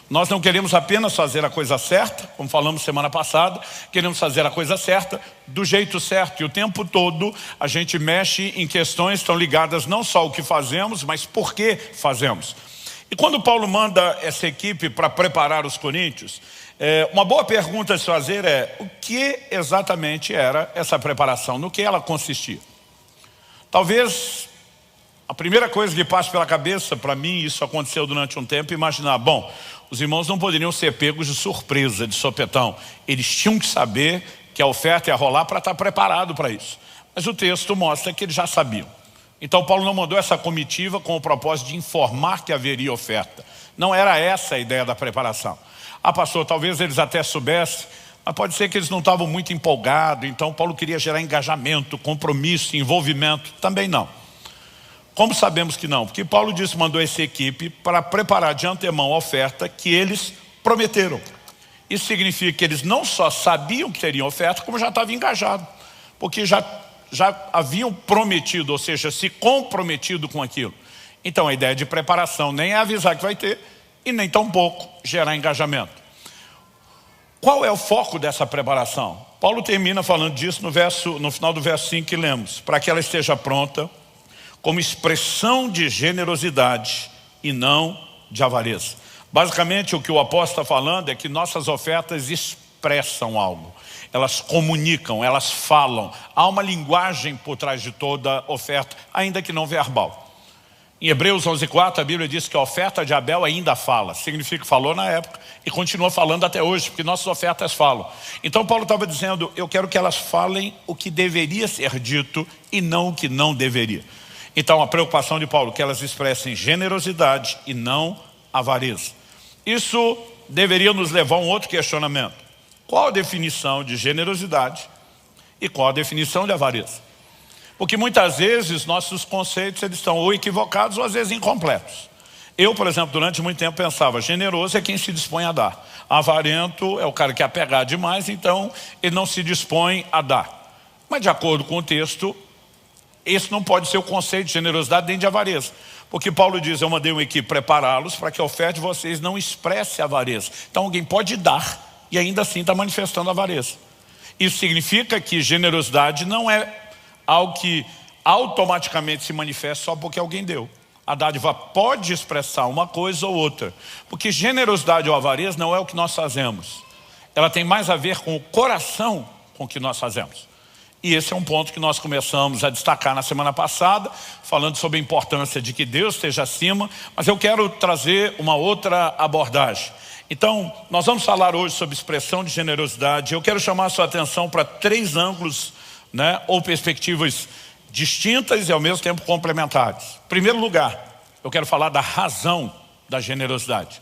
Nós não queremos apenas fazer a coisa certa, como falamos semana passada, queremos fazer a coisa certa do jeito certo. E o tempo todo a gente mexe em questões que estão ligadas não só ao que fazemos, mas por que fazemos. E quando Paulo manda essa equipe para preparar os coríntios, uma boa pergunta a se fazer é: o que exatamente era essa preparação? No que ela consistia? Talvez a primeira coisa que passa pela cabeça, para mim isso aconteceu durante um tempo, imaginar, bom, os irmãos não poderiam ser pegos de surpresa, de sopetão. Eles tinham que saber que a oferta ia rolar para estar preparado para isso. Mas o texto mostra que eles já sabiam. Então Paulo não mandou essa comitiva com o propósito de informar que haveria oferta. Não era essa a ideia da preparação. Pastor, talvez eles até soubessem, mas pode ser que eles não estavam muito empolgados, então Paulo queria gerar engajamento, compromisso, envolvimento. Também não. Como sabemos que não? Porque Paulo disse, mandou essa equipe para preparar de antemão a oferta que eles prometeram. Isso significa que eles não só sabiam que teriam oferta, como já estavam engajados. Porque já haviam prometido, ou seja, se comprometido com aquilo. Então a ideia de preparação nem é avisar que vai ter, e nem tampouco gerar engajamento. Qual é o foco dessa preparação? Paulo termina falando disso no final do verso 5 que lemos. Para que ela esteja pronta como expressão de generosidade e não de avareza. Basicamente o que o apóstolo está falando é que nossas ofertas expressam algo. Elas comunicam, elas falam. Há uma linguagem por trás de toda oferta, ainda que não verbal. Em Hebreus 11:4 a Bíblia diz que a oferta de Abel ainda fala. Significa que falou na época e continua falando até hoje, porque nossas ofertas falam. Então Paulo estava dizendo, eu quero que elas falem o que deveria ser dito e não o que não deveria. Então a preocupação de Paulo, que elas expressem generosidade e não avareza. Isso deveria nos levar a um outro questionamento. Qual a definição de generosidade e qual a definição de avareza? Porque muitas vezes nossos conceitos eles estão ou equivocados ou às vezes incompletos. Eu, por exemplo, durante muito tempo pensava, generoso é quem se dispõe a dar. Avarento é o cara que quer pegar demais, então ele não se dispõe a dar. Mas de acordo com o texto, esse não pode ser o conceito de generosidade nem de avareza. Porque Paulo diz, eu mandei uma equipe prepará-los para que a oferta de vocês não expresse avareza. Então alguém pode dar e ainda assim está manifestando avareza. Isso significa que generosidade não é algo que automaticamente se manifesta só porque alguém deu. A dádiva pode expressar uma coisa ou outra. Porque generosidade ou avareza não é o que nós fazemos. Ela tem mais a ver com o coração com o que nós fazemos. E esse é um ponto que nós começamos a destacar na semana passada, falando sobre a importância de que Deus esteja acima, mas eu quero trazer uma outra abordagem. Então, nós vamos falar hoje sobre expressão de generosidade. Eu quero chamar a sua atenção para 3 ângulos, ou perspectivas distintas e ao mesmo tempo complementares. Em primeiro lugar, eu quero falar da razão da generosidade.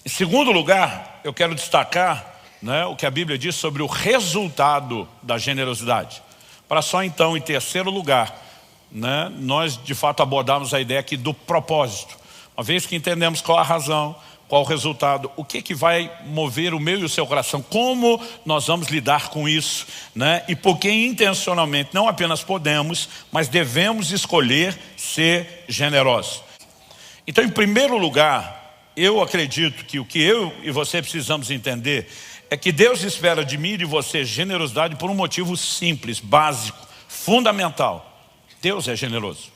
Em segundo lugar, eu quero destacar o que a Bíblia diz sobre o resultado da generosidade. Para só então, em terceiro lugar, nós de fato abordarmos a ideia aqui do propósito. Uma vez que entendemos qual a razão, qual o resultado, o que vai mover o meu e o seu coração, como nós vamos lidar com isso, e por que intencionalmente não apenas podemos, mas devemos escolher ser generosos. Então, em primeiro lugar, eu acredito que o que eu e você precisamos entender é que Deus espera de mim e de você generosidade por um motivo simples, básico, fundamental. Deus é generoso.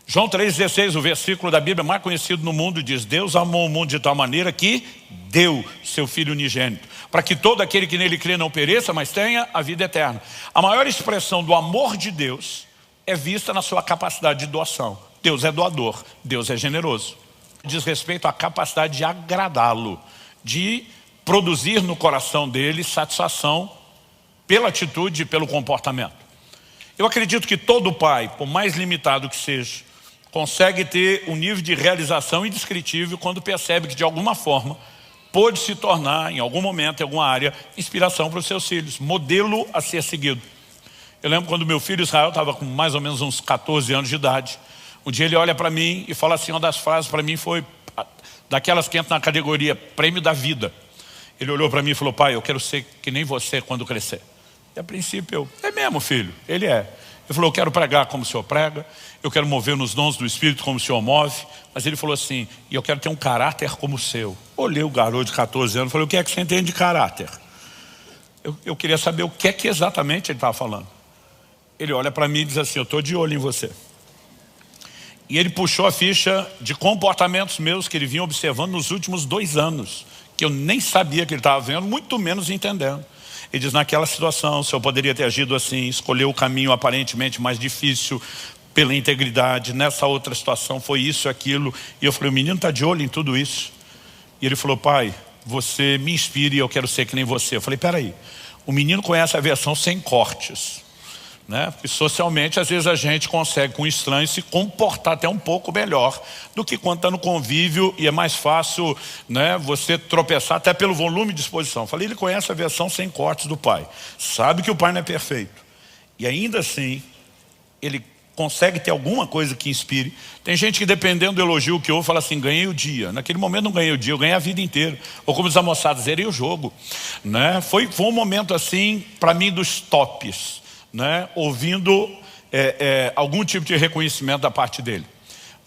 João 3,16, o versículo da Bíblia mais conhecido no mundo, diz: Deus amou o mundo de tal maneira que deu seu Filho unigênito, para que todo aquele que nele crê não pereça, mas tenha a vida eterna. A maior expressão do amor de Deus é vista na sua capacidade de doação. Deus é doador, Deus é generoso. Diz respeito à capacidade de agradá-lo, de produzir no coração dele satisfação pela atitude e pelo comportamento. Eu acredito que todo pai, por mais limitado que seja, consegue ter um nível de realização indescritível quando percebe que de alguma forma pôde se tornar, em algum momento, em alguma área, inspiração para os seus filhos, modelo a ser seguido. Eu lembro quando meu filho Israel estava com mais ou menos uns 14 anos de idade. Um dia ele olha para mim e fala assim, uma das frases para mim foi daquelas que entram na categoria prêmio da vida. Ele olhou para mim e falou, pai, eu quero ser que nem você quando crescer. E a princípio eu, é mesmo filho, ele é. Ele falou, eu quero pregar como o senhor prega, eu quero mover nos dons do Espírito como o senhor move. Mas ele falou assim, e eu quero ter um caráter como o seu. Olhei o garoto de 14 anos e falei, o que é que você entende de caráter? Eu queria saber o que é que exatamente ele estava falando. Ele olha para mim e diz assim, eu estou de olho em você. E ele puxou a ficha de comportamentos meus que ele vinha observando nos últimos 2 anos, que eu nem sabia que ele estava vendo, muito menos entendendo. Ele diz, naquela situação, o senhor poderia ter agido assim, escolheu o caminho aparentemente mais difícil pela integridade. Nessa outra situação foi isso, aquilo. E eu falei, o menino está de olho em tudo isso. E ele falou, pai, você me inspira e eu quero ser que nem você. Eu falei, peraí, o menino conhece a versão sem cortes, né? Porque socialmente, às vezes a gente consegue com estranhos se comportar até um pouco melhor do que quando está no convívio e é mais fácil, né, você tropeçar até pelo volume de exposição. Eu falei, ele conhece a versão sem cortes do pai, sabe que o pai não é perfeito e ainda assim ele consegue ter alguma coisa que inspire. Tem gente que dependendo do elogio que ouve fala assim, ganhei o dia. Naquele momento não ganhei o dia, eu ganhei a vida inteira. Ou como os almoçados, zerei o jogo, né? Foi um momento assim para mim dos tops, né? Ouvindo algum tipo de reconhecimento da parte dele.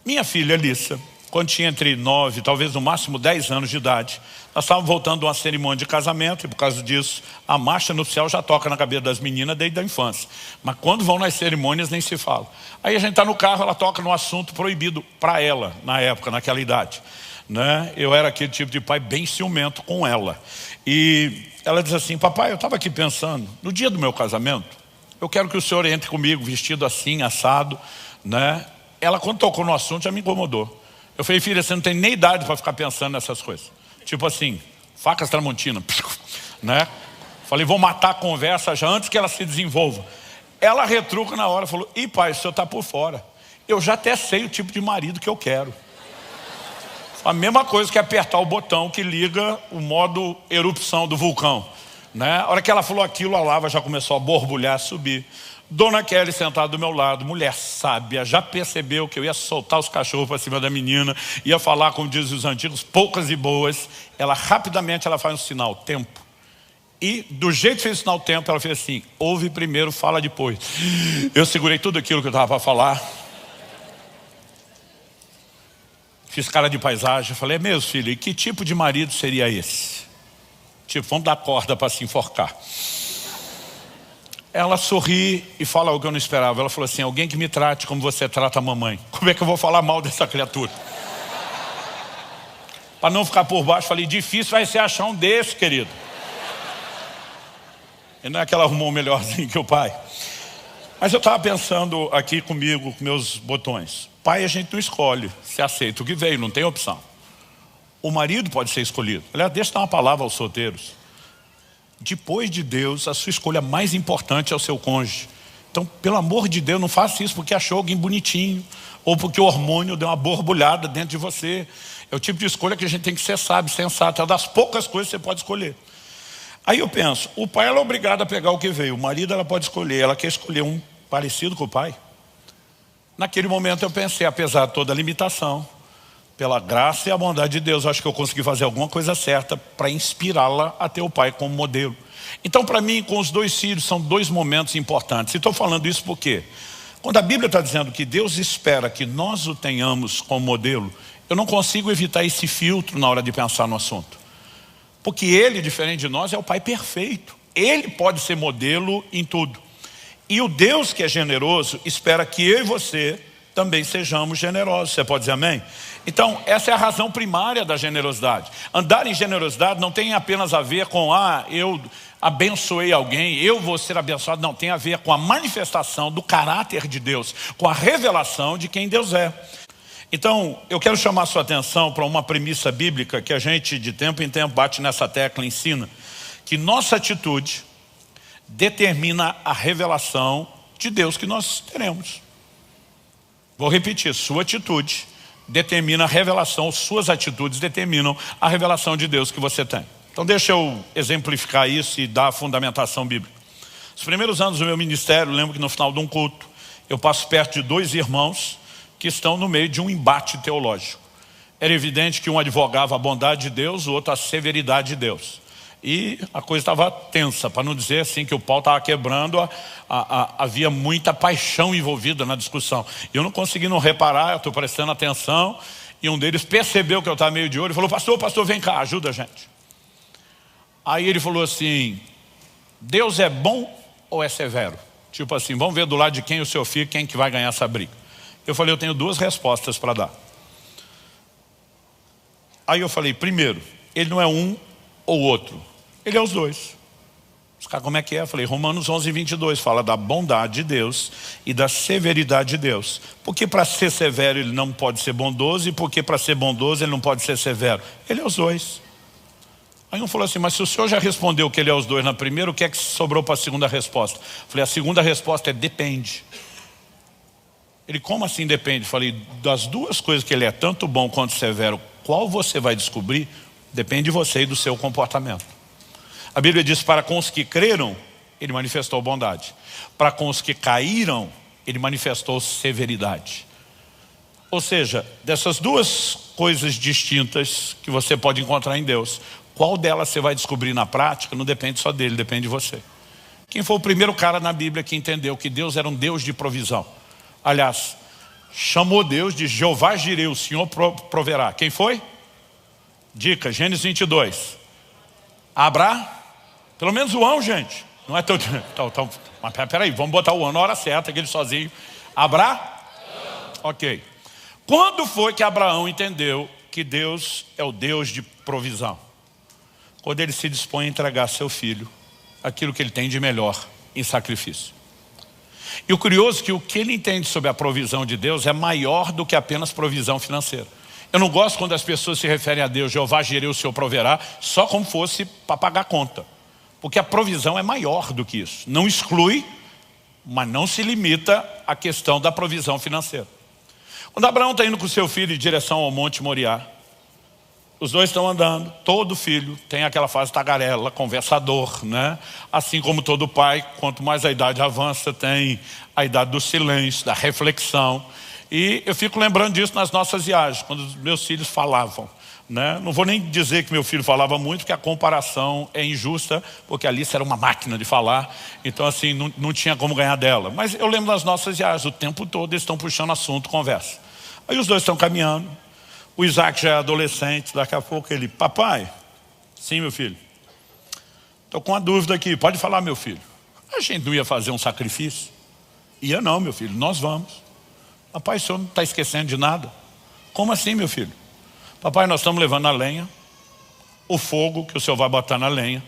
Minha filha Alissa, quando tinha entre 9, talvez no máximo 10 anos de idade, nós estávamos voltando de uma cerimônia de casamento e por causa disso a marcha nupcial já toca na cabeça das meninas desde a infância. Mas quando vão nas cerimônias nem se fala. Aí a gente está no carro, ela toca no assunto proibido para ela, na época, naquela idade, né? Eu era aquele tipo de pai bem ciumento com ela. E ela diz assim, papai, eu estava aqui pensando, no dia do meu casamento, eu quero que o senhor entre comigo vestido assim, assado, né? Ela quando tocou no assunto já me incomodou. Eu falei, filha, você não tem nem idade para ficar pensando nessas coisas. Tipo assim, facas Tramontina, né? Falei, vou matar a conversa já antes que ela se desenvolva. Ela retruca na hora, falou, ih pai, o senhor está por fora. Eu já até sei o tipo de marido que eu quero. A mesma coisa que apertar o botão que liga o modo erupção do vulcão, né? A hora que ela falou aquilo, a lava já começou a borbulhar, a subir. Dona Kelly sentada do meu lado, mulher sábia, já percebeu que eu ia soltar os cachorros para cima da menina, ia falar, como dizem os antigos, poucas e boas. Ela rapidamente faz um sinal, tempo. E do jeito que fez o sinal tempo, ela fez assim, ouve primeiro, fala depois. Eu segurei tudo aquilo que eu estava para falar. Fiz cara de paisagem, falei, mesmo filho, e que tipo de marido seria esse? Tipo, vamos dar corda para se enforcar. Ela sorri e fala algo que eu não esperava. Ela falou assim, alguém que me trate como você trata a mamãe. Como é que eu vou falar mal dessa criatura? Para não ficar por baixo, falei, difícil vai ser achar um desse, querido. E não é que ela arrumou um melhorzinho que o pai. Mas eu estava pensando aqui comigo, com meus botões. Pai a gente não escolhe, se aceita o que veio, não tem opção. O marido pode ser escolhido. Aliás, deixa eu dar uma palavra aos solteiros. Depois de Deus, a sua escolha mais importante é o seu cônjuge. Então, pelo amor de Deus, não faça isso porque achou alguém bonitinho ou porque o hormônio deu uma borbulhada dentro de você. É o tipo de escolha que a gente tem que ser sábio, sensato. É uma das poucas coisas que você pode escolher. Aí eu penso, o pai ela é obrigado a pegar o que veio. O marido ela pode escolher. Ela quer escolher um parecido com o pai. Naquele momento eu pensei, apesar de toda a limitação, pela graça e a bondade de Deus, eu acho que eu consegui fazer alguma coisa certa para inspirá-la a ter o pai como modelo. Então, para mim, com os 2 filhos, são 2 momentos importantes. E estou falando isso porque, quando a Bíblia está dizendo que Deus espera que nós o tenhamos como modelo, eu não consigo evitar esse filtro na hora de pensar no assunto. Porque ele, diferente de nós, é o pai perfeito. Ele pode ser modelo em tudo. E o Deus que é generoso espera que eu e você também sejamos generosos. Você pode dizer amém? Então, essa é a razão primária da generosidade. Andar em generosidade não tem apenas a ver com, eu abençoei alguém, eu vou ser abençoado. Não, tem a ver com a manifestação do caráter de Deus, com a revelação de quem Deus é. Então, eu quero chamar a sua atenção para uma premissa bíblica que a gente, de tempo em tempo, bate nessa tecla e ensina, que nossa atitude determina a revelação de Deus que nós teremos. Vou repetir, sua atitude determina a revelação, suas atitudes determinam a revelação de Deus que você tem. Então deixa eu exemplificar isso e dar a fundamentação bíblica. Os primeiros anos do meu ministério, lembro que no final de um culto, eu passo perto de 2 irmãos que estão no meio de um embate teológico. Era evidente que um advogava a bondade de Deus, o outro a severidade de Deus. E a coisa estava tensa, para não dizer assim que o pau estava quebrando, havia muita paixão envolvida na discussão. Eu não consegui não reparar, eu estou prestando atenção, e um deles percebeu que eu estava meio de olho e falou: pastor, vem cá, ajuda a gente. Aí ele falou assim: Deus é bom ou é severo? Tipo assim, vamos ver do lado de quem o senhor fica, quem que vai ganhar essa briga. Eu falei: eu tenho duas respostas para dar. Aí eu falei: primeiro, ele não é um ou outro, ele é os dois. Os caras, como é que é? Eu falei: Romanos 11:22 fala da bondade de Deus e da severidade de Deus. Porque para ser severo ele não pode ser bondoso, e porque para ser bondoso ele não pode ser severo. Ele é os dois. Aí um falou assim: mas se o senhor já respondeu que ele é os dois na primeira, o que é que sobrou para a segunda resposta? Eu falei: a segunda resposta é depende. Ele: como assim depende? Eu falei: das duas coisas que ele é tanto bom quanto severo, qual você vai descobrir? Depende de você e do seu comportamento. A Bíblia diz: para com os que creram, ele manifestou bondade. Para com os que caíram, ele manifestou severidade. Ou seja, dessas duas coisas distintas que você pode encontrar em Deus, qual delas você vai descobrir na prática? Não depende só dele, depende de você. Quem foi o primeiro cara na Bíblia que entendeu que Deus era um Deus de provisão? Aliás, chamou Deus de Jeová Jireh, o Senhor proverá. Quem foi? Dica, Gênesis 22. Abraão. Pelo menos o ano, gente. Não é todo. Mas peraí, vamos botar o ano na hora certa, aquele sozinho. Abraão? Ok. Quando foi que Abraão entendeu que Deus é o Deus de provisão? Quando ele se dispõe a entregar seu filho, aquilo que ele tem de melhor, em sacrifício. E o curioso é que o que ele entende sobre a provisão de Deus é maior do que apenas provisão financeira. Eu não gosto quando as pessoas se referem a Deus, Jeová Jireh, o Senhor proverá, só como fosse para pagar conta. Porque a provisão é maior do que isso. Não exclui, mas não se limita à questão da provisão financeira. Quando Abraão está indo com seu filho em direção ao Monte Moriá, os dois estão andando, todo filho tem aquela fase tagarela, conversador, né? Assim como todo pai, quanto mais a idade avança, tem a idade do silêncio, da reflexão. E eu fico lembrando disso nas nossas viagens, quando os meus filhos falavam, né? Não vou nem dizer que meu filho falava muito, porque a comparação é injusta, porque a Alice era uma máquina de falar, então assim, não tinha como ganhar dela. Mas eu lembro das nossas viagens, o tempo todo eles estão puxando assunto, conversa. Aí os dois estão caminhando, o Isaac já é adolescente, daqui a pouco ele: papai, sim meu filho, estou com uma dúvida aqui, pode falar meu filho. A gente não ia fazer um sacrifício? Ia não meu filho, nós vamos. Papai, o senhor não está esquecendo de nada? Como assim meu filho? Papai, nós estamos levando a lenha, o fogo que o senhor vai botar na lenha.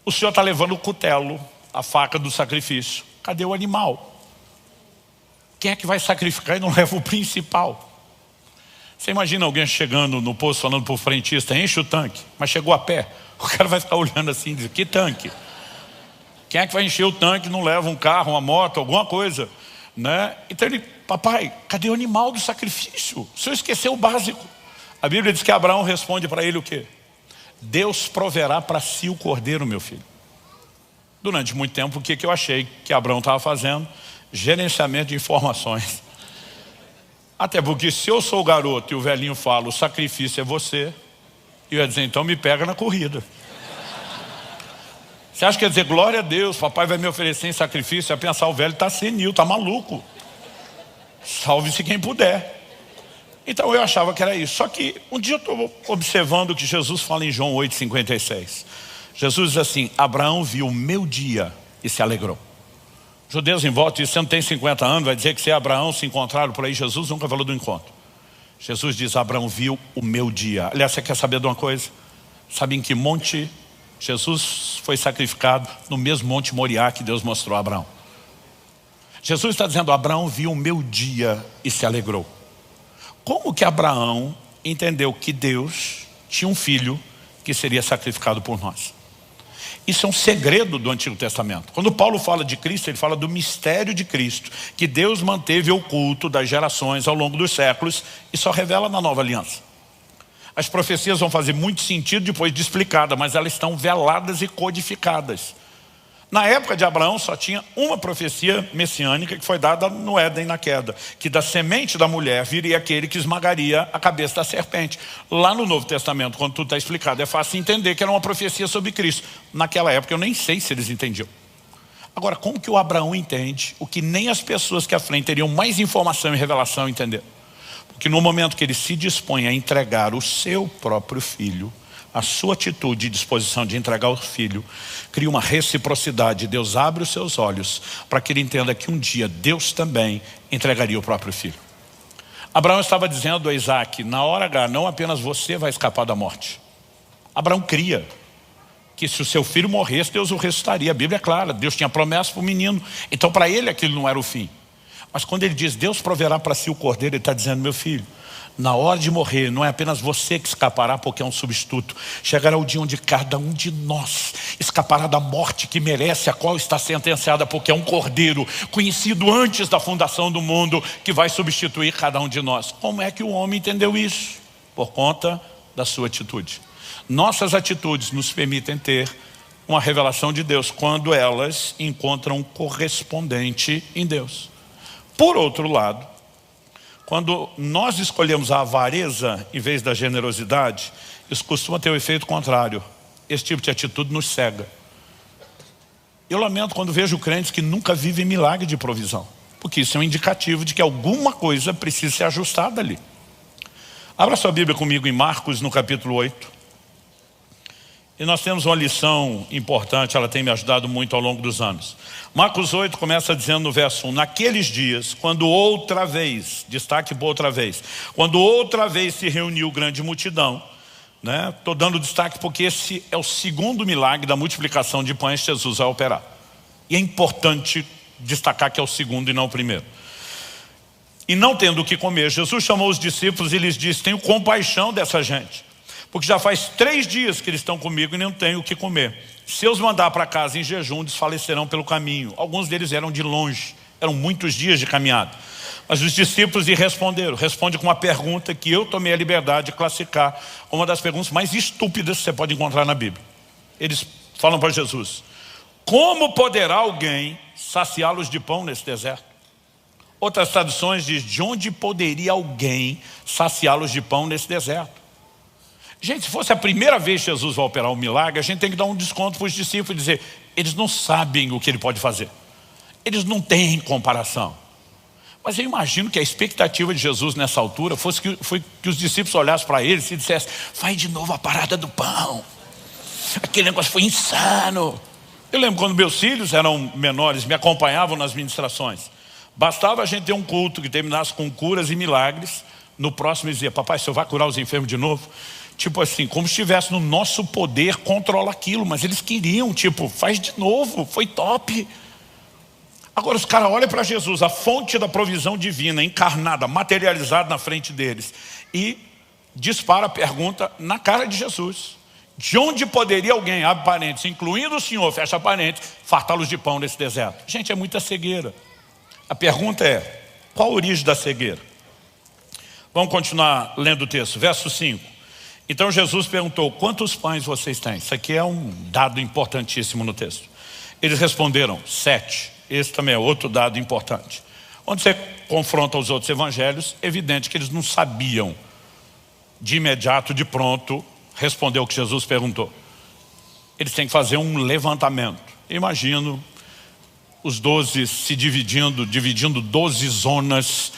O senhor está levando o cutelo, a faca do sacrifício. Cadê o animal? Quem é que vai sacrificar e não leva o principal? Você imagina alguém chegando no posto falando para o frentista: enche o tanque, mas chegou a pé. O cara vai ficar olhando assim e dizer: que tanque? Quem é que vai encher o tanque e não leva um carro, uma moto, alguma coisa? Né? Então ele: papai, cadê o animal do sacrifício? O senhor esqueceu o básico. A Bíblia diz que Abraão responde para ele o quê? Deus proverá para si o cordeiro, meu filho. Durante muito tempo, o que eu achei que Abraão estava fazendo? Gerenciamento de informações. Até porque se eu sou o garoto e o velhinho fala: o sacrifício é você, eu ia dizer: então me pega na corrida. Você acha que ia dizer: glória a Deus, papai vai me oferecer em sacrifício? Ia pensar: o velho está senil, está maluco. Salve-se quem puder. Então eu achava que era isso. Só que um dia eu estou observando o que Jesus fala em João 8,56. Jesus diz assim: Abraão viu o meu dia e se alegrou. Judeus em volta dizem: você não tem 50 anos, vai dizer que você e Abraão se encontraram por aí. Jesus nunca falou do encontro. Jesus diz: Abraão viu o meu dia. Aliás, você quer saber de uma coisa? Sabe em que monte Jesus foi sacrificado? No mesmo monte Moriá que Deus mostrou a Abraão. Jesus está dizendo: Abraão viu o meu dia e se alegrou. Como que Abraão entendeu que Deus tinha um filho que seria sacrificado por nós? Isso é um segredo do Antigo Testamento. Quando Paulo fala de Cristo, ele fala do mistério de Cristo, que Deus manteve oculto das gerações ao longo dos séculos e só revela na Nova Aliança. As profecias vão fazer muito sentido depois de explicada, mas elas estão veladas e codificadas. Na época de Abraão só tinha uma profecia messiânica que foi dada no Éden na queda, que da semente da mulher viria aquele que esmagaria a cabeça da serpente. Lá no Novo Testamento, quando tudo está explicado, é fácil entender que era uma profecia sobre Cristo. Naquela época eu nem sei se eles entendiam. Agora, como que o Abraão entende o que nem as pessoas que à frente teriam mais informação e revelação entenderam? Porque no momento que ele se dispõe a entregar o seu próprio filho, a sua atitude e disposição de entregar o filho cria uma reciprocidade. Deus abre os seus olhos para que ele entenda que um dia Deus também entregaria o próprio filho. Abraão estava dizendo a Isaac, na hora H, não apenas você vai escapar da morte. Abraão cria que se o seu filho morresse, Deus o ressuscitaria. A Bíblia é clara, Deus tinha promessa para o menino. Então para ele aquilo não era o fim. Mas quando ele diz, Deus proverá para si o cordeiro, ele está dizendo, meu filho, na hora de morrer, não é apenas você que escapará porque é um substituto. Chegará o dia onde cada um de nós escapará da morte que merece, a qual está sentenciada, porque é um cordeiro conhecido antes da fundação do mundo, que vai substituir cada um de nós. Como é que o homem entendeu isso? Por conta da sua atitude. Nossas atitudes nos permitem ter uma revelação de Deus quando elas encontram um correspondente em Deus. Por outro lado, quando nós escolhemos a avareza em vez da generosidade, isso costuma ter o efeito contrário. Esse tipo de atitude nos cega. Eu lamento quando vejo crentes que nunca vivem milagre de provisão, porque isso é um indicativo de que alguma coisa precisa ser ajustada ali. Abra sua Bíblia comigo em Marcos, no capítulo 8. E nós temos uma lição importante, ela tem me ajudado muito ao longo dos anos. Marcos 8 começa dizendo no verso 1, naqueles dias, quando outra vez, destaque por outra vez, quando outra vez se reuniu grande multidão, estou dando destaque porque esse é o segundo milagre da multiplicação de pães que Jesus vai operar. E é importante destacar que é o segundo e não o primeiro. E não tendo o que comer, Jesus chamou os discípulos e lhes disse, tenho compaixão dessa gente, porque já faz 3 dias que eles estão comigo e não têm o que comer. Se eu os mandar para casa em jejum, desfalecerão pelo caminho. Alguns deles eram de longe, eram muitos dias de caminhada. Mas os discípulos lhe responderam. Responde com uma pergunta que eu tomei a liberdade de classificar como uma das perguntas mais estúpidas que você pode encontrar na Bíblia. Eles falam para Jesus, como poderá alguém saciá-los de pão nesse deserto? Outras traduções dizem, de onde poderia alguém saciá-los de pão nesse deserto? Gente, se fosse a primeira vez que Jesus vai operar um milagre, a gente tem que dar um desconto para os discípulos e dizer, eles não sabem o que ele pode fazer. Eles não têm comparação. Mas eu imagino que a expectativa de Jesus nessa altura foi que os discípulos olhassem para ele e dissessem, faz de novo a parada do pão. Aquele negócio foi insano. Eu lembro quando meus filhos eram menores, me acompanhavam nas ministrações. Bastava a gente ter um culto que terminasse com curas e milagres. No próximo eles diziam, papai, o senhor vai curar os enfermos de novo? Tipo assim, como se estivesse no nosso poder controlar aquilo. Mas eles queriam, tipo, faz de novo, foi top. Agora os caras olham para Jesus, a fonte da provisão divina, encarnada, materializada na frente deles. E dispara a pergunta na cara de Jesus. De onde poderia alguém, abre parênteses, incluindo o Senhor, fecha parênteses, fartá-los de pão nesse deserto? Gente, é muita cegueira. A pergunta é, qual a origem da cegueira? Vamos continuar lendo o texto, verso 5. Então Jesus perguntou, quantos pães vocês têm? Isso aqui é um dado importantíssimo no texto. Eles responderam, 7. Esse também é outro dado importante. Quando você confronta os outros evangelhos, é evidente que eles não sabiam de imediato, de pronto, responder o que Jesus perguntou. Eles têm que fazer um levantamento. Imagino os 12 se dividindo 12 zonas,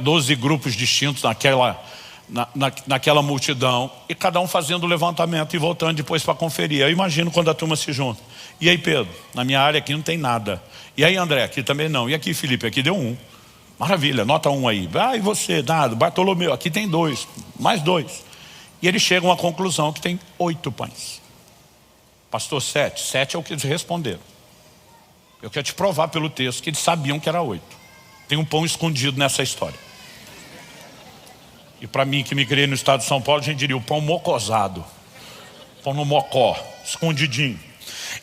12 grupos distintos naquela multidão, e cada um fazendo o levantamento e voltando depois para conferir. Eu imagino quando a turma se junta. E aí, Pedro, na minha área aqui não tem nada. E aí, André, aqui também não. E aqui, Felipe, aqui deu 1. Maravilha, nota 1 aí. E você, nada. Bartolomeu, aqui tem 2, mais 2. E eles chegam à conclusão que tem 8 pães. Pastor, 7. 7 é o que eles responderam. Eu quero te provar pelo texto que eles sabiam que era 8. Tem um pão escondido nessa história. E para mim, que me criei no estado de São Paulo, a gente diria o pão mocosado. Pão no mocó, escondidinho.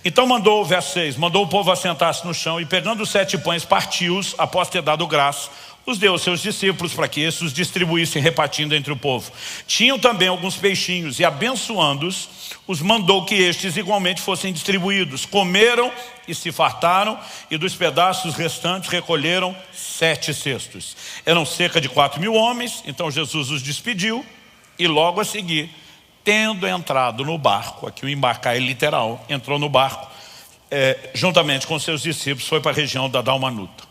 Então mandou, o verso 6, mandou o povo assentar-se no chão e pegando os 7 pães, partiu-os, após ter dado graça, os deu aos seus discípulos para que esses os distribuíssem, repartindo entre o povo. Tinham também alguns peixinhos e, abençoando-os, os mandou que estes igualmente fossem distribuídos. Comeram e se fartaram, e dos pedaços restantes recolheram 7 cestos. Eram cerca de 4.000 homens. Então Jesus os despediu e logo a seguir, tendo entrado no barco, aqui o embarcar é literal, entrou no barco, juntamente com seus discípulos, foi para a região da Dalmanuta.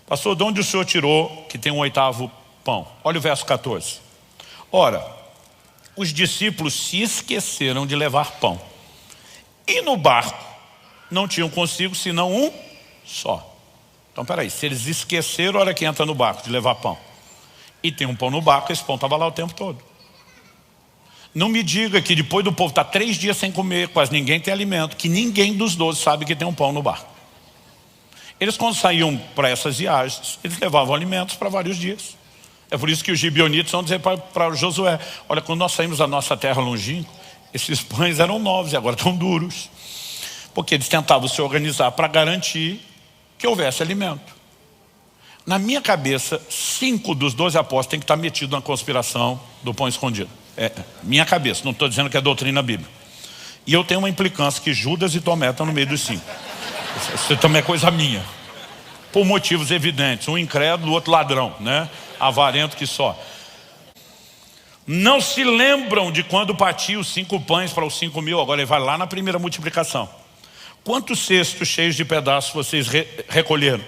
Pastor, de onde o senhor tirou que tem um 8º pão? Olha o verso 14. Ora, os discípulos se esqueceram de levar pão, e no barco não tinham consigo senão um só. Então peraí, se eles esqueceram, olha quem entra no barco de levar pão, e tem um pão no barco, esse pão estava lá o tempo todo. Não me diga que depois do povo estar 3 dias sem comer, quase ninguém tem alimento, que ninguém dos 12 sabe que tem um pão no barco. Eles, quando saíam para essas viagens, eles levavam alimentos para vários dias. É por isso que os gibeonitas vão dizer para Josué: olha, quando nós saímos da nossa terra longínqua, esses pães eram novos e agora estão duros. Porque eles tentavam se organizar para garantir que houvesse alimento. Na minha cabeça, 5 dos 12 apóstolos têm que estar metidos na conspiração do pão escondido. Minha cabeça, não estou dizendo que é doutrina bíblica. E eu tenho uma implicância que Judas e Tomé estão no meio dos 5. Isso também é coisa minha. Por motivos evidentes. Um incrédulo, o outro ladrão, né? Avarento que só. Não se lembram de quando partiu os 5 pães para os 5.000. Agora ele vai lá na primeira multiplicação. Quantos cestos cheios de pedaços vocês recolheram?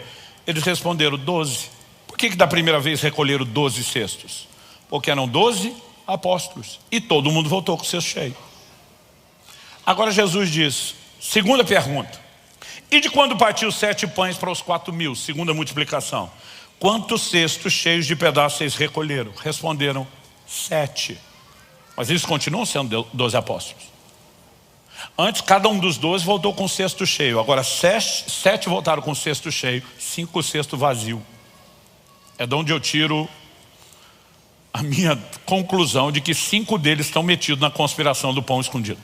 Eles responderam: 12. Por que da primeira vez recolheram 12 cestos? Porque eram 12 apóstolos. E todo mundo voltou com o cesto cheio. Agora Jesus diz, segunda pergunta: e de quando partiu 7 pães para os 4.000? Segunda multiplicação. Quantos cestos cheios de pedaços vocês recolheram? Responderam: 7. Mas eles continuam sendo 12 apóstolos. Antes, cada um dos 12 voltou com o cesto cheio. Agora 7 voltaram com o cesto cheio, 5 com o cesto vazio. É de onde eu tiro a minha conclusão de que 5 deles estão metidos na conspiração do pão escondido.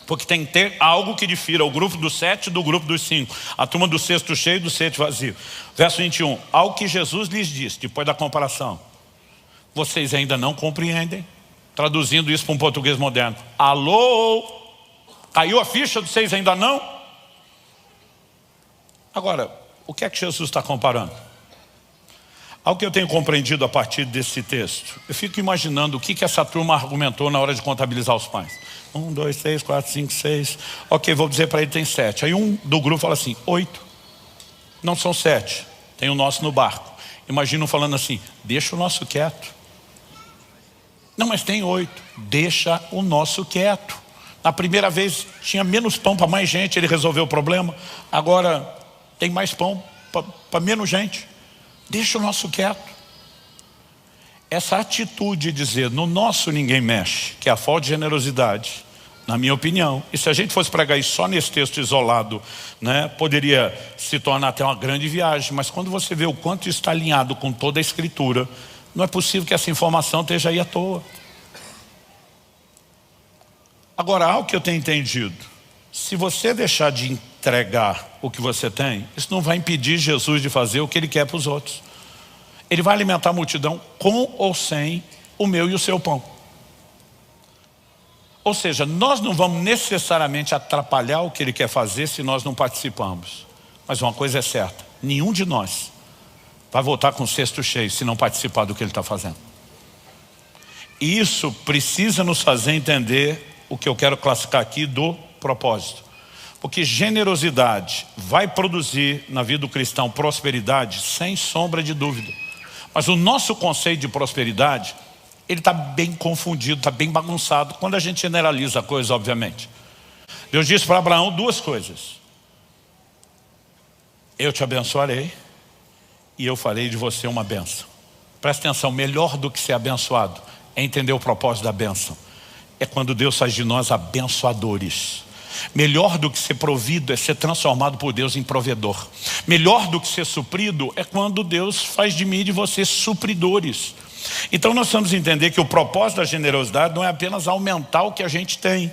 Porque tem que ter algo que difira o grupo dos 7 do grupo dos 5. A turma do cesto cheio e do cesto vazio. Verso 21. Ao que Jesus lhes disse, depois da comparação: vocês ainda não compreendem? Traduzindo isso para um português moderno: alô? Caiu a ficha de vocês ainda não? Agora, o que é que Jesus está comparando? Ao que eu tenho compreendido a partir desse texto, eu fico imaginando o que essa turma argumentou na hora de contabilizar os pães. 1, 2, 3, 4, 5, 6. Ok, vou dizer para ele tem 7. Aí um do grupo fala assim: 8. Não são 7. Tem o nosso no barco. Imagino falando assim: deixa o nosso quieto. Não, mas tem 8. Deixa o nosso quieto. Na primeira vez tinha menos pão para mais gente, ele resolveu o problema. Agora tem mais pão para menos gente. Deixa o nosso quieto. Essa atitude de dizer no nosso ninguém mexe, que é a falta de generosidade, na minha opinião, e se a gente fosse pregar isso só nesse texto isolado, né, poderia se tornar até uma grande viagem. Mas quando você vê o quanto está alinhado com toda a Escritura, não é possível que essa informação esteja aí à toa. Agora, algo que eu tenho entendido: se você deixar de entregar o que você tem, isso não vai impedir Jesus de fazer o que Ele quer para os outros. Ele vai alimentar a multidão com ou sem o meu e o seu pão. Ou seja, nós não vamos necessariamente atrapalhar o que Ele quer fazer se nós não participamos. Mas uma coisa é certa: nenhum de nós vai voltar com o cesto cheio se não participar do que Ele está fazendo. E isso precisa nos fazer entender o que eu quero classificar aqui do propósito. Porque generosidade vai produzir na vida do cristão prosperidade, sem sombra de dúvida. Mas o nosso conceito de prosperidade, ele está bem confundido, está bem bagunçado quando a gente generaliza a coisa, obviamente. Deus disse para Abraão 2 coisas: eu te abençoarei e eu farei de você uma bênção. Presta atenção, melhor do que ser abençoado é entender o propósito da bênção. É quando Deus faz de nós abençoadores. Melhor do que ser provido é ser transformado por Deus em provedor. Melhor do que ser suprido é quando Deus faz de mim e de você supridores. Então nós vamos entender que o propósito da generosidade não é apenas aumentar o que a gente tem.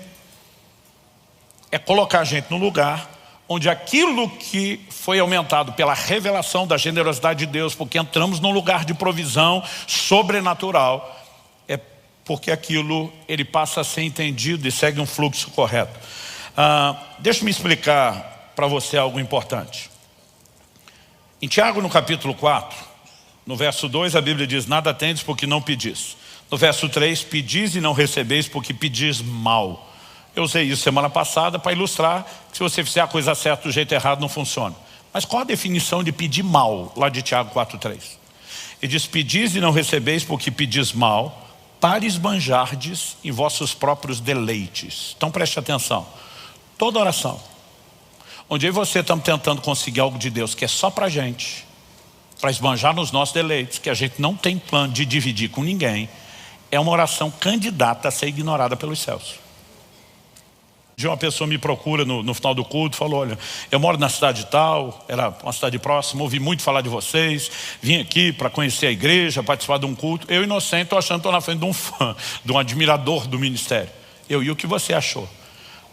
É colocar a gente no lugar onde aquilo que foi aumentado pela revelação da generosidade de Deus, porque entramos num lugar de provisão sobrenatural, é porque aquilo ele passa a ser entendido e segue um fluxo correto. Deixa-me explicar para você algo importante. Em Tiago, no capítulo 4, no verso 2, a Bíblia diz: nada tendes porque não pedis. No verso 3, pedis e não recebeis porque pedis mal. Eu usei isso semana passada para ilustrar que se você fizer a coisa certa do jeito errado não funciona. Mas qual a definição de pedir mal lá de Tiago 4,3? Ele diz: pedis e não recebeis porque pedis mal, para esbanjardes em vossos próprios deleites. Então preste atenção. Toda oração onde eu e você estamos tentando conseguir algo de Deus que é só para a gente, para esbanjar nos nossos deleites, que a gente não tem plano de dividir com ninguém, é uma oração candidata a ser ignorada pelos céus. De uma pessoa me procura no final do culto, falou: olha, eu moro na cidade tal, era uma cidade próxima, ouvi muito falar de vocês, vim aqui para conhecer a igreja, participar de um culto. Eu, inocente, estou achando que estou na frente de um fã, de um admirador do ministério. E o que você achou?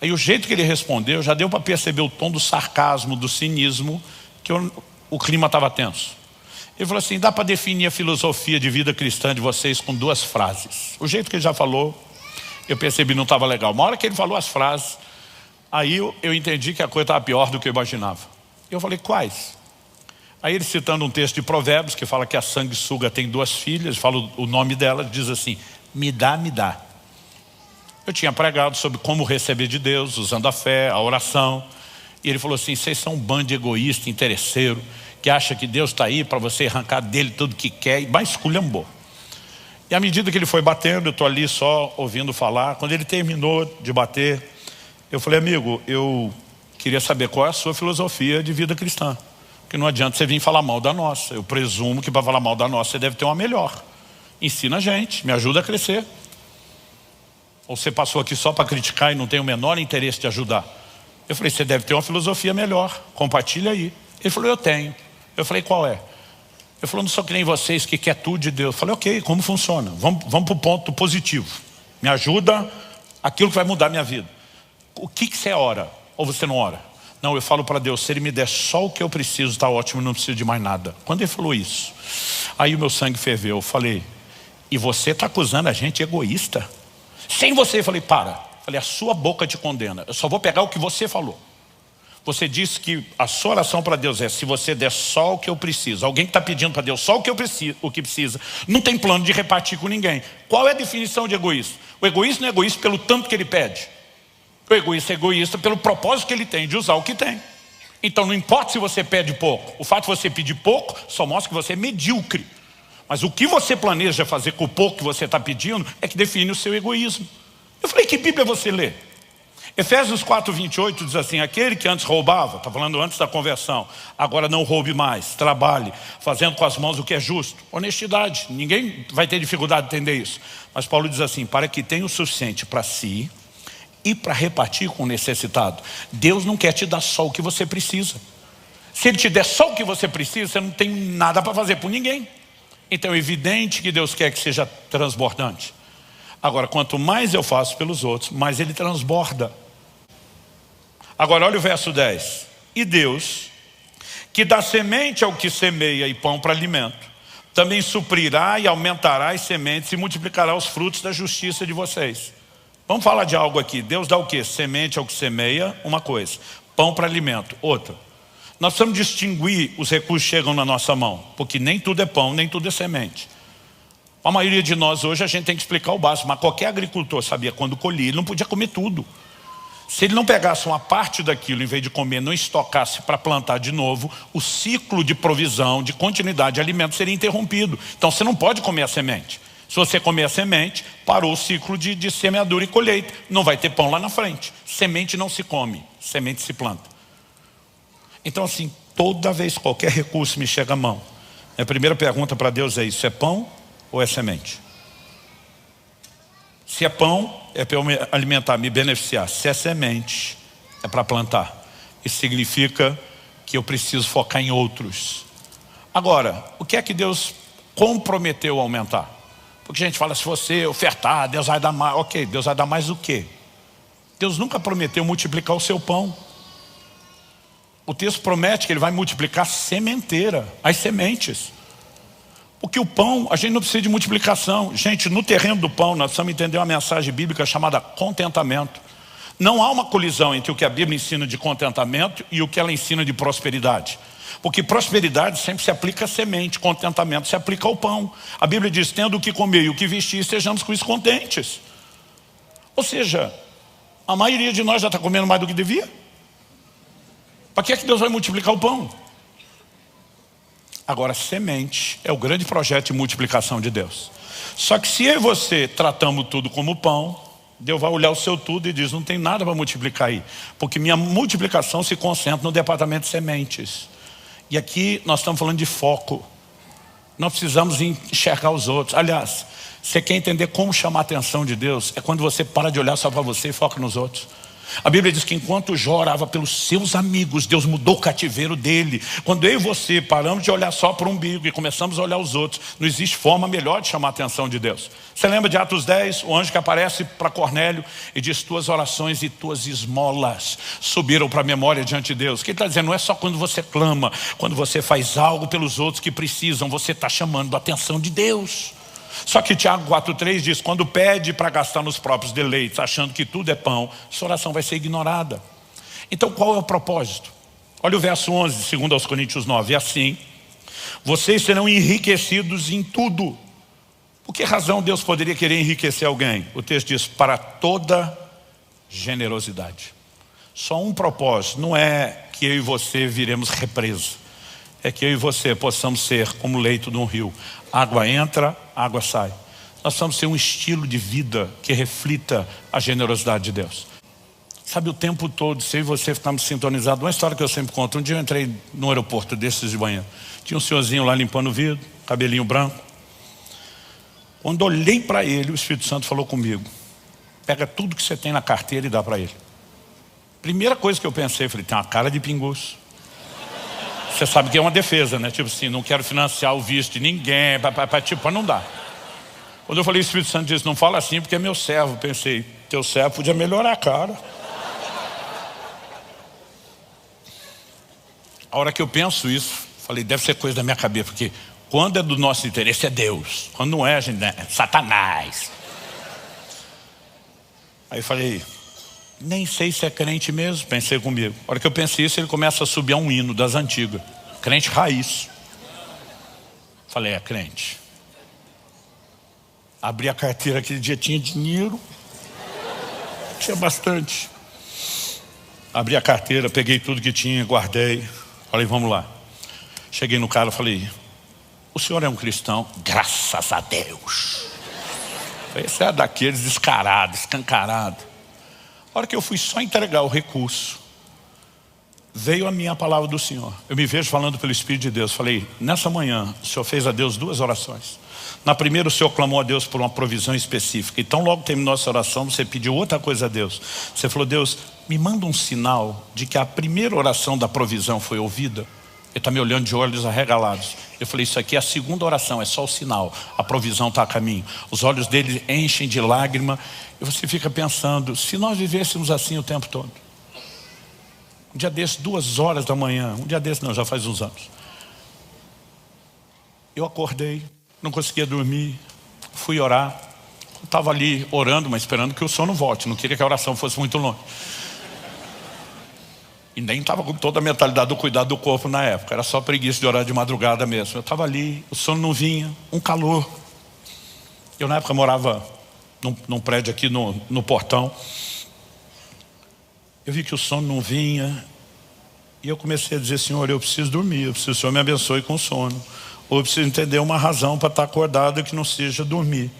Aí o jeito que ele respondeu, já deu para perceber o tom do sarcasmo, do cinismo, que o clima estava tenso. Ele falou assim: dá para definir a filosofia de vida cristã de vocês com 2 frases. O jeito que ele já falou, eu percebi não estava legal. Uma hora que ele falou as frases, aí eu entendi que a coisa estava pior do que eu imaginava. Eu falei: quais? Aí ele, citando um texto de Provérbios que fala que a sanguessuga tem 2 filhas, fala o nome dela, diz assim: me dá, me dá. Eu tinha pregado sobre como receber de Deus, usando a fé, a oração. E ele falou assim: vocês são um bando de egoísta, interesseiro, que acha que Deus está aí para você arrancar dele tudo que quer, e mais esculhambou. E à medida que ele foi batendo, eu estou ali só ouvindo falar. Quando ele terminou de bater, eu falei: amigo, eu queria saber qual é a sua filosofia de vida cristã. Porque não adianta você vir falar mal da nossa. Eu presumo que para falar mal da nossa você deve ter uma melhor. Ensina a gente, me ajuda a crescer. Ou você passou aqui só para criticar e não tem o menor interesse de ajudar? Eu falei: você deve ter uma filosofia melhor, compartilha aí. Ele falou: eu tenho. Eu falei: qual é? Ele falou: não sou que nem vocês que quer tudo de Deus. Eu falei: ok, como funciona? Vamos para o ponto positivo. Me ajuda aquilo que vai mudar a minha vida. O que você ora? Ou você não ora? Não, eu falo para Deus: se Ele me der só o que eu preciso, está ótimo, não preciso de mais nada. Quando ele falou isso, aí o meu sangue ferveu. Eu falei: e você está acusando a gente de egoísta? Sem você. Eu falei: para. Eu falei: a sua boca te condena. Eu só vou pegar o que você falou. Você disse que a sua oração para Deus é: se você der só o que eu preciso. Alguém que está pedindo para Deus só o que precisa, não tem plano de repartir com ninguém. Qual é a definição de egoísta? O egoísta não é egoísta pelo tanto que ele pede. O egoísta é egoísta pelo propósito que ele tem de usar o que tem. Então não importa se você pede pouco. O fato de você pedir pouco só mostra que você é medíocre. Mas o que você planeja fazer com o pouco que você está pedindo é que define o seu egoísmo. Eu falei: que Bíblia você lê? Efésios 4:28 diz assim: aquele que antes roubava, está falando antes da conversão, agora não roube mais, trabalhe, fazendo com as mãos o que é justo. Honestidade, ninguém vai ter dificuldade de entender isso. Mas Paulo diz assim: para que tenha o suficiente para si e para repartir com o necessitado. Deus não quer te dar só o que você precisa. Se Ele te der só o que você precisa, você não tem nada para fazer por ninguém. Então é evidente que Deus quer que seja transbordante. Agora, quanto mais eu faço pelos outros, mais Ele transborda. Agora olha o verso 10. E Deus, que dá semente ao que semeia e pão para alimento, também suprirá e aumentará as sementes e multiplicará os frutos da justiça de vocês. Vamos falar de algo aqui. Deus dá o quê? Semente ao que semeia, uma coisa. Pão para alimento, outra. Nós precisamos distinguir os recursos que chegam na nossa mão, porque nem tudo é pão, nem tudo é semente. A maioria de nós hoje a gente tem que explicar o básico, mas qualquer agricultor sabia quando colher, ele não podia comer tudo. Se ele não pegasse uma parte daquilo, em vez de comer, não estocasse para plantar de novo, o ciclo de provisão, de continuidade de alimento seria interrompido. Então você não pode comer a semente. Se você comer a semente, parou o ciclo de semeadura e colheita. Não vai ter pão lá na frente. Semente não se come, semente se planta. Então assim, toda vez qualquer recurso me chega à mão, a primeira pergunta para Deus é: isso é pão ou é semente? Se é pão, é para eu me alimentar, me beneficiar. Se é semente, é para plantar. Isso significa que eu preciso focar em outros. Agora, o que é que Deus comprometeu a aumentar? Porque a gente fala: se você ofertar, Deus vai dar mais. Ok, Deus vai dar mais o quê? Deus nunca prometeu multiplicar o seu pão. O texto promete que ele vai multiplicar sementeira, as sementes. Porque o pão, a gente não precisa de multiplicação. Gente, no terreno do pão, nós precisamos entender uma mensagem bíblica chamada contentamento. Não há uma colisão entre o que a Bíblia ensina de contentamento e o que ela ensina de prosperidade. Porque prosperidade sempre se aplica a semente, contentamento se aplica ao pão. A Bíblia diz, tendo o que comer e o que vestir, sejamos com isso contentes. Ou seja, a maioria de nós já está comendo mais do que devia. Para que é que Deus vai multiplicar o pão? Agora, semente é o grande projeto de multiplicação de Deus. Só que se eu e você tratamos tudo como pão, Deus vai olhar o seu tudo e diz, não tem nada para multiplicar aí. Porque minha multiplicação se concentra no departamento de sementes. E aqui nós estamos falando de foco. Nós precisamos enxergar os outros. Aliás, você quer entender como chamar a atenção de Deus? É quando você para de olhar só para você e foca nos outros. A Bíblia diz que enquanto Jó orava pelos seus amigos, Deus mudou o cativeiro dele. Quando eu e você paramos de olhar só para o umbigo e começamos a olhar os outros, não existe forma melhor de chamar a atenção de Deus. Você lembra de Atos 10, o anjo que aparece para Cornélio e diz, tuas orações e tuas esmolas subiram para a memória diante de Deus. O que ele está dizendo? Não é só quando você clama, quando você faz algo pelos outros que precisam, você está chamando a atenção de Deus. Só que Tiago 4,3 diz, quando pede para gastar nos próprios deleites, achando que tudo é pão, sua oração vai ser ignorada. Então qual é o propósito? Olha o verso 11, segundo aos Coríntios 9, é assim, vocês serão enriquecidos em tudo. Por que razão Deus poderia querer enriquecer alguém? O texto diz, para toda generosidade. Só um propósito, não é que eu e você viremos represa. É que eu e você possamos ser como o leito de um rio. Água entra, água sai. Nós precisamos ter um estilo de vida que reflita a generosidade de Deus. Sabe, o tempo todo, se eu e você ficarmos sintonizados, uma história que eu sempre conto. Um dia eu entrei no aeroporto desses de manhã. Tinha um senhorzinho lá limpando o vidro, cabelinho branco. Quando olhei para ele, o Espírito Santo falou comigo, pega tudo que você tem na carteira e dá para ele. Primeira coisa que eu pensei, falei, tem uma cara de pinguço. Você sabe que é uma defesa, né? Tipo assim, não quero financiar o visto de ninguém, tipo, não dá. Quando eu falei, o Espírito Santo disse, não fala assim porque é meu servo. Pensei, teu servo podia melhorar a cara. A hora que eu penso isso, falei, deve ser coisa da minha cabeça, porque quando é do nosso interesse é Deus. Quando não é, a gente é Satanás. Aí eu falei, nem sei se é crente mesmo, pensei comigo. A hora que eu pensei isso, ele começa a subir a um hino das antigas. Crente raiz. Falei, é crente. Abri a carteira, aquele dia tinha dinheiro. Tinha bastante. Abri a carteira, peguei tudo que tinha, guardei. Falei, vamos lá. Cheguei no cara, falei, o senhor é um cristão? Graças a Deus. Esse é daqueles descarados, escancarados. A hora que eu fui só entregar o recurso, veio a minha palavra do Senhor. Eu me vejo falando pelo Espírito de Deus. Falei, nessa manhã, o Senhor fez a Deus 2 orações. Na primeira, o Senhor clamou a Deus por uma provisão específica. Então, logo terminou essa oração, você pediu outra coisa a Deus. Você falou, Deus, me manda um sinal de que a primeira oração da provisão foi ouvida. Ele está me olhando de olhos arregalados. Eu falei, isso aqui é a segunda oração, é só o sinal. A provisão está a caminho. Os olhos dele enchem de lágrima. E você fica pensando, se nós vivêssemos assim o tempo todo. Um dia desse, 2 horas da manhã. Um dia desse não, já faz uns anos. Eu acordei, não conseguia dormir. Fui orar. Estava ali orando, mas esperando que o sono volte. Não queria que a oração fosse muito longe. E nem estava com toda a mentalidade do cuidado do corpo na época. Era só preguiça de orar de madrugada mesmo. Eu estava ali, o sono não vinha, um calor. Eu na época morava num prédio aqui no portão. Eu vi que o sono não vinha. E eu comecei a dizer, Senhor, eu preciso dormir. Eu preciso que o Senhor me abençoe com sono. Ou eu preciso entender uma razão para estar acordado que não seja dormir.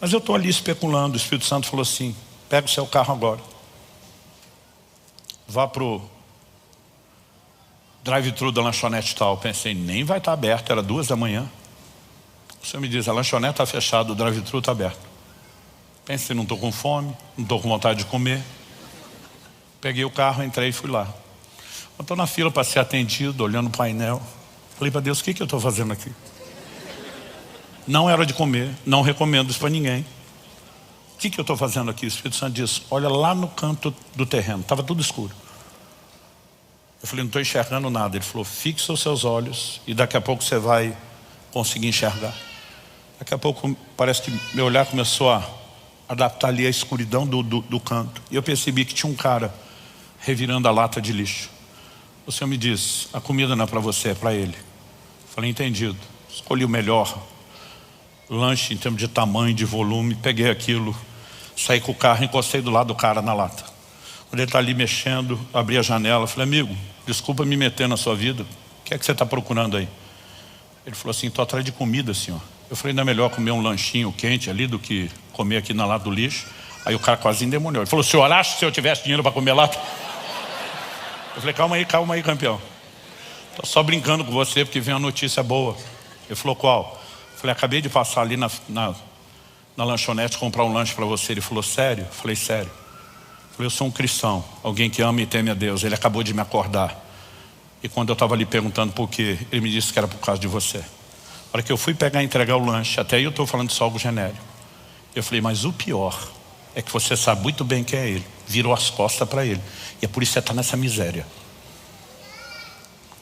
Mas eu estou ali especulando. O Espírito Santo falou assim, pega o seu carro agora. Vá para o drive-thru da lanchonete tal. Pensei, nem vai estar aberto, era 2 da manhã. O Senhor me diz, a lanchonete está fechada, o drive-thru está aberto. Pensei, não estou com fome, não estou com vontade de comer. Peguei o carro, entrei e fui lá. Estou na fila para ser atendido, olhando o painel. Falei para Deus, o que eu estou fazendo aqui? Não é hora de comer, não recomendo isso para ninguém. O que eu estou fazendo aqui? O Espírito Santo diz, olha lá no canto do terreno, estava tudo escuro. Eu falei, não estou enxergando nada. Ele falou, fixa os seus olhos e daqui a pouco você vai conseguir enxergar. Daqui a pouco parece que meu olhar começou a adaptar ali a escuridão do canto. E eu percebi que tinha um cara revirando a lata de lixo. O Senhor me disse, a comida não é para você, é para ele. Eu falei, entendido. Escolhi o melhor lanche em termos de tamanho, de volume. Peguei aquilo, saí com o carro, encostei do lado do cara na lata. Quando ele está ali mexendo, abri a janela. Falei, amigo, desculpa me meter na sua vida. O que é que você está procurando aí? Ele falou assim, estou atrás de comida, senhor. Eu falei, não é melhor comer um lanchinho quente ali do que comer aqui na lata do lixo? Aí o cara quase endemoniou. Ele falou, o senhor acha que se eu tivesse dinheiro para comer lata? Eu falei, calma aí, campeão. Estou só brincando com você porque vem uma notícia boa. Ele falou, qual? Eu falei, acabei de passar ali na lanchonete comprar um lanche para você. Ele falou, sério? Eu falei, sério. Eu falei, eu sou um cristão, alguém que ama e teme a Deus. Ele acabou de me acordar. E quando eu estava ali perguntando por quê, ele me disse que era por causa de você. A hora que eu fui pegar e entregar o lanche, até aí eu estou falando só algo genérico. Eu falei, mas o pior é que você sabe muito bem quem é ele. Virou as costas para ele. E é por isso que você está nessa miséria.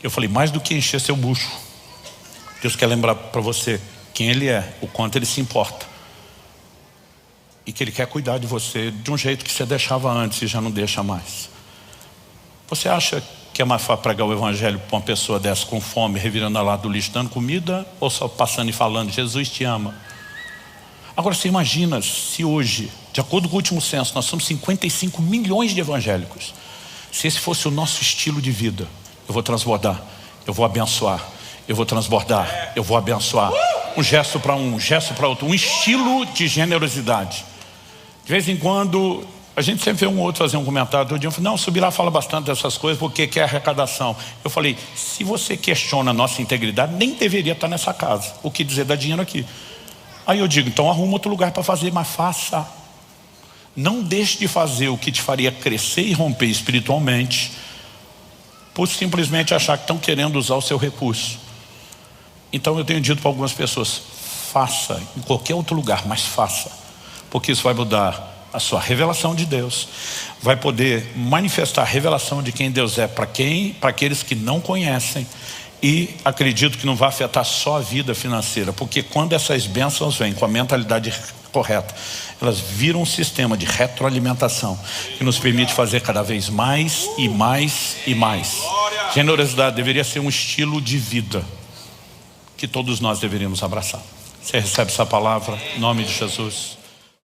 Eu falei, mais do que encher seu bucho, Deus quer lembrar para você quem ele é, o quanto ele se importa. E que ele quer cuidar de você de um jeito que você deixava antes e já não deixa mais. Você acha que é mais fácil pregar o evangelho para uma pessoa dessa com fome, revirando a lata do lixo, dando comida, ou só passando e falando, Jesus te ama? Agora você imagina se hoje, de acordo com o último censo, nós somos 55 milhões de evangélicos. Se esse fosse o nosso estilo de vida, eu vou transbordar, eu vou abençoar, eu vou transbordar, eu vou abençoar. Um gesto para um gesto para outro, um estilo de generosidade. De vez em quando, a gente sempre vê um outro fazer um comentário. Todo dia eu falei, não, Subirá fala bastante dessas coisas porque quer arrecadação. Eu falei, se você questiona a nossa integridade, nem deveria estar nessa casa. O que dizer dar dinheiro aqui? Aí eu digo, então arruma outro lugar para fazer, mas faça. Não deixe de fazer o que te faria crescer e romper espiritualmente, por simplesmente achar que estão querendo usar o seu recurso. Então eu tenho dito para algumas pessoas, faça em qualquer outro lugar, mas faça. Porque isso vai mudar a sua revelação de Deus. Vai poder manifestar a revelação de quem Deus é para aqueles que não conhecem. E acredito que não vai afetar só a vida financeira, porque quando essas bênçãos vêm com a mentalidade correta, elas viram um sistema de retroalimentação que nos permite fazer cada vez mais e mais e mais. Generosidade deveria ser um estilo de vida que todos nós deveríamos abraçar. Você recebe essa palavra em nome de Jesus?